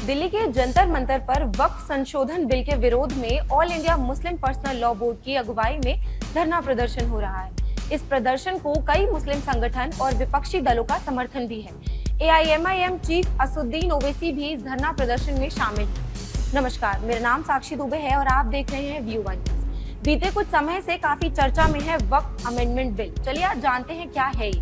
दिल्ली के जंतर मंतर पर वक्फ संशोधन बिल के विरोध में all India Muslim personal law board की अगुवाई में धरना प्रदर्शन हो रहा है। इस प्रदर्शन को कई मुस्लिम संगठन और विपक्षी दलों का समर्थन भी है। AIMIM चीफ असुद्दीन ओवैसी भी इस धरना प्रदर्शन में शामिल है। नमस्कार, मेरा नाम साक्षी दुबे है और आप देख रहे हैं व्यू वन। बीते कुछ समय से काफी चर्चा में है वक्फ अमेंडमेंट बिल। चलिए आज जानते हैं क्या है ये।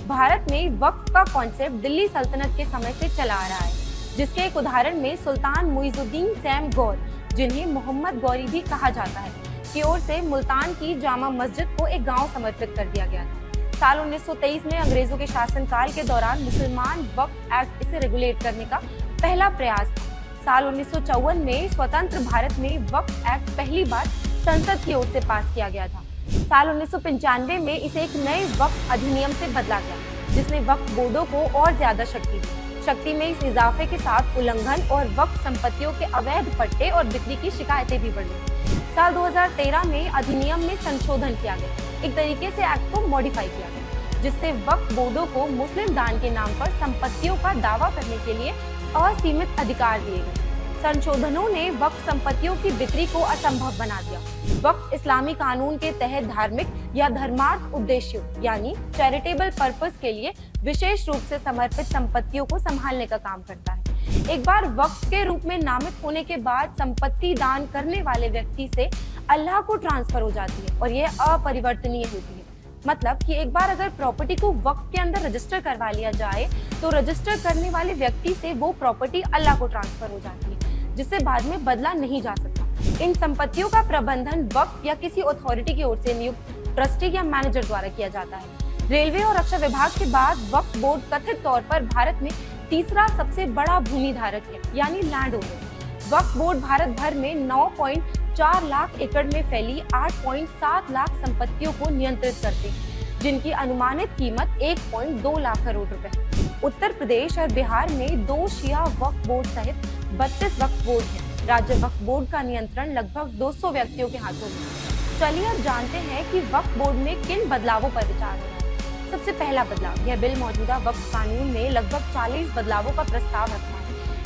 भारत में वक्फ का कॉन्सेप्ट दिल्ली सल्तनत के समय से चला आ रहा है, जिसके एक उदाहरण में सुल्तान मुइजुद्दीन सैम गौर, जिन्हें मोहम्मद गौरी भी कहा जाता है, की ओर से मुल्तान की जामा मस्जिद को एक गांव समर्पित कर दिया गया था। साल 1923 में अंग्रेजों के शासनकाल के दौरान मुसलमान वक्फ एक्ट इसे रेगुलेट करने का पहला प्रयास था। साल 1954 में स्वतंत्र भारत में वक्फ एक्ट पहली बार संसद की ओर से पास किया गया था। साल 1995 में इसे एक नए वक्फ अधिनियम से बदला गया, जिसने वक्फ बोर्डों को और ज्यादा शक्ति दी। शक्ति में इस इजाफे के साथ उल्लंघन और वक्फ संपत्तियों के अवैध पट्टे और बिक्री की शिकायतें भी बढ़ी। साल 2013 में अधिनियम में संशोधन किया गया, एक तरीके से एक्ट को मॉडिफाई किया गया, जिससे वक्फ बोर्डों को मुस्लिम दान के नाम पर संपत्तियों का दावा करने के लिए असीमित अधिकार दिए गए। संशोधनों ने वक्फ संपत्तियों की बिक्री को असंभव बना दिया। वक्फ इस्लामी कानून के तहत धार्मिक या धर्मार्थ उद्देश्यों यानी चैरिटेबल पर्पस के लिए विशेष रूप से समर्पित संपत्तियों को संभालने का काम करता है। एक बार वक्फ के रूप में नामित होने के बाद संपत्ति दान करने वाले व्यक्ति से अल्लाह को ट्रांसफर हो जाती है और यह अपरिवर्तनीय होती है। मतलब कि एक बार अगर प्रॉपर्टी को वक्फ के अंदर रजिस्टर करवा लिया जाए तो रजिस्टर करने वाले व्यक्ति से वो प्रॉपर्टी अल्लाह को ट्रांसफर हो जाती है, जिससे बाद में बदला नहीं जा सकता। इन संपत्तियों का प्रबंधन वक्फ या किसी अथॉरिटी की ओर से नियुक्त ट्रस्टी या मैनेजर द्वारा किया जाता है। रेलवे और रक्षा विभाग के बाद वक्फ बोर्ड कथित तौर पर भारत में तीसरा सबसे बड़ा भूमि धारक है, यानी लैंड ओनर। वक्फ बोर्ड भारत भर में 9.4 लाख एकड़ में फैली 8.7 लाख संपत्तियों को नियंत्रित करते हैं, जिनकी अनुमानित कीमत 1.2 लाख करोड़ रुपए है। उत्तर प्रदेश और बिहार में 2 शिया वक्फ बोर्ड सहित 32 वक्फ बोर्ड हैं। राज्य वक्फ बोर्ड का नियंत्रण लगभग 200 व्यक्तियों के हाथों में है। चलिए अब जानते हैं कि वक्फ बोर्ड में किन बदलावों पर विचार हो रहा है। सबसे पहला बदलाव, यह बिल मौजूदा वक्फ कानून में लगभग 40 बदलावों का प्रस्ताव रखता है।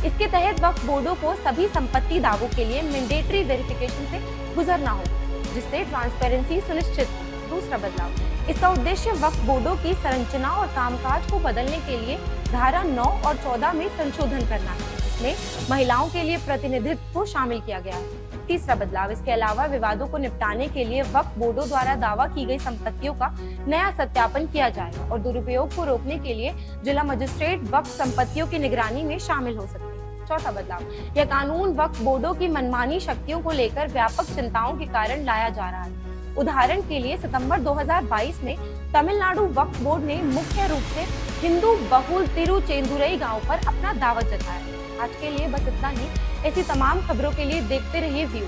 इसके तहत वक्फ बोर्डों को सभी संपत्ति दावों के लिए मैंडेटरी वेरिफिकेशन से गुजरना होगा, जिससे ट्रांसपेरेंसी सुनिश्चित हो। दूसरा बदलाव, इसका उद्देश्य वक्फ बोर्डों की संरचना और कामकाज को बदलने के लिए धारा 9 और 14 में संशोधन करना है। इसमें महिलाओं के लिए प्रतिनिधित्व को शामिल किया गया है। तीसरा बदलाव, इसके अलावा विवादों को निपटाने के लिए वक्फ बोर्डों द्वारा दावा की गई संपत्तियों का नया सत्यापन किया जाएगा और दुरुपयोग को रोकने के लिए जिला मजिस्ट्रेट वक्फ संपत्तियों की निगरानी में शामिल हो सकते हैं। चौथा बदलाव, यह कानून वक्फ बोर्डों की मनमानी शक्तियों को लेकर व्यापक चिंताओं के कारण लाया जा रहा है। उदाहरण के लिए सितंबर 2022 में तमिलनाडु वक्फ बोर्ड ने मुख्य रूप से हिंदू बहुल तिरुचेंदुरई गांव पर अपना दावा जताया। आज के लिए बस इतना ही। ऐसी तमाम खबरों के लिए देखते रहिए व्यू।